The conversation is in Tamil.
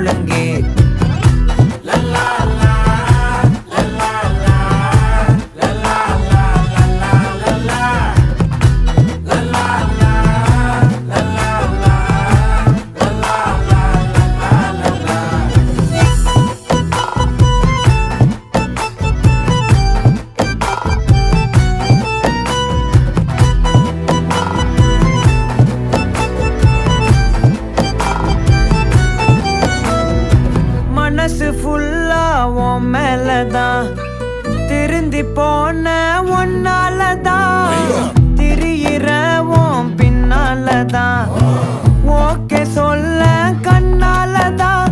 முழங்கே மனசு ஃபுல்லா உன் மேலதான் திருந்தி போன ஒன்னாலதான் திரியிற உன் பின்னாலதான் ஓகே சொல்ல கண்ணாலதான்